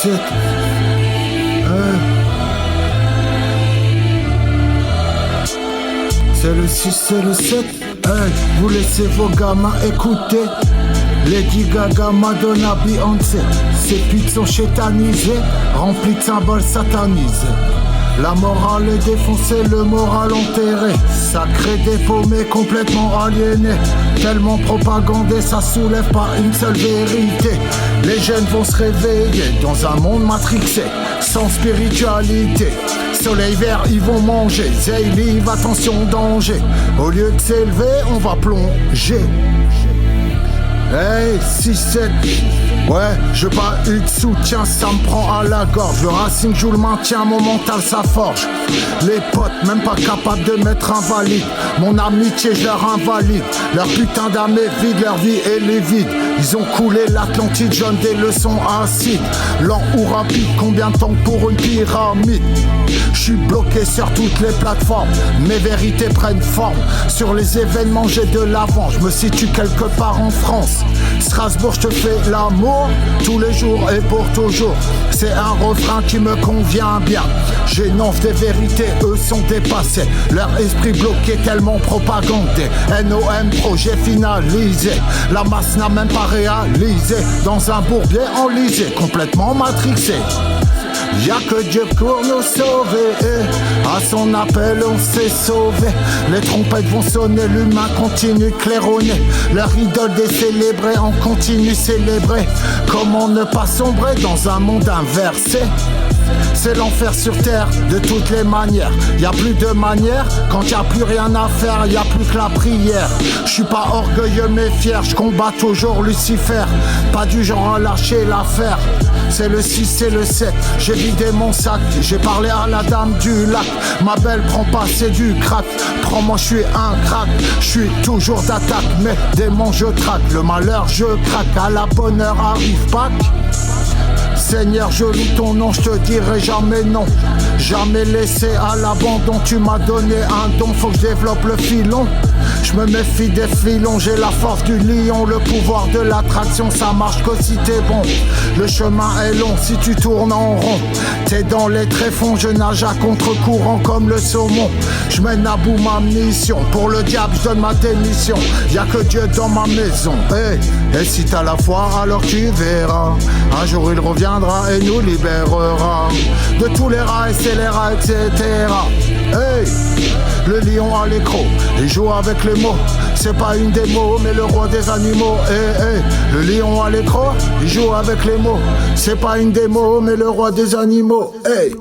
6-7. C'est le 6, c'est le 7. Hey, vous laissez vos gamins écouter Lady Gaga, Madonna, Beyoncé. Ces putes sont chétanisées, remplies de symboles satanisés. La morale est défoncée, le moral enterré. Sacré dépaumé, complètement aliéné. Tellement propagandé, ça soulève pas une seule vérité. Les jeunes vont se réveiller dans un monde matrixé, sans spiritualité. Soleil vert, ils vont manger. Zay live, attention, danger. Au lieu de s'élever, on va plonger. Hey, 6-7. Ouais, je pas eu de soutien, ça me prend à la gorge. Le Racing joue le maintien, mon mental ça forge. Les potes, même pas capables de mettre invalide. Mon amitié, je leur invalide. Leur putain d'âme est vide, leur vie elle est vide. Ils ont coulé l'Atlantide, jaune des leçons acides. Lent ou rapide, combien de temps pour une pyramide? Je suis bloqué sur toutes les plateformes. Mes vérités prennent forme. Sur les événements, j'ai de l'avant. Je me situe quelque part en France. Strasbourg, je te fais l'amour tous les jours et pour toujours. C'est un refrain qui me convient bien. J'énonce des vérités, eux sont dépassés. Leur esprit bloqué, tellement propagandé. NOM, projet finalisé. La masse n'a même pas réalisé. Dans un bourbier enlisé, complètement matrixé. Y'a que Dieu pour nous sauver, à son appel on s'est sauvé. Les trompettes vont sonner, l'humain continue claironner. Leur idole décélébrée, on continue célébrer. Comment ne pas sombrer dans un monde inversé? C'est l'enfer sur terre de toutes les manières. Y'a plus de manière, quand y'a plus rien à faire, y'a plus que la prière. J'suis pas orgueilleux mais fier, j'combats toujours Lucifer. Pas du genre à lâcher l'affaire. C'est le 6, c'est le 7, j'ai vidé mon sac. J'ai parlé à la dame du lac. Ma belle, prends pas, c'est du crack. Prends-moi, j'suis un crack. J'suis toujours d'attaque, mais démon je traque. Le malheur je craque, à la bonne heure arrive Pâques. Seigneur, je loue ton nom, je te dirai jamais non. Jamais laissé à l'abandon, tu m'as donné un don, faut que je développe le filon. Je me méfie des filons, j'ai la force du lion. Le pouvoir de l'attraction, ça marche que si t'es bon. Le chemin est long si tu tournes en rond. T'es dans les tréfonds, je nage à contre-courant comme le saumon. Je mène à bout ma mission, pour le diable je donne ma démission. Y'a que Dieu dans ma maison, hey. Et si t'as la foi alors tu verras. Un jour il reviendra et nous libérera de tous les rats et scélérats, etc. Hey, le lion à l'écran, il joue avec les mots. C'est pas une démo, mais le roi des animaux. Hey, hey, le lion à l'écran, il joue avec les mots. C'est pas une démo, mais le roi des animaux. Hey.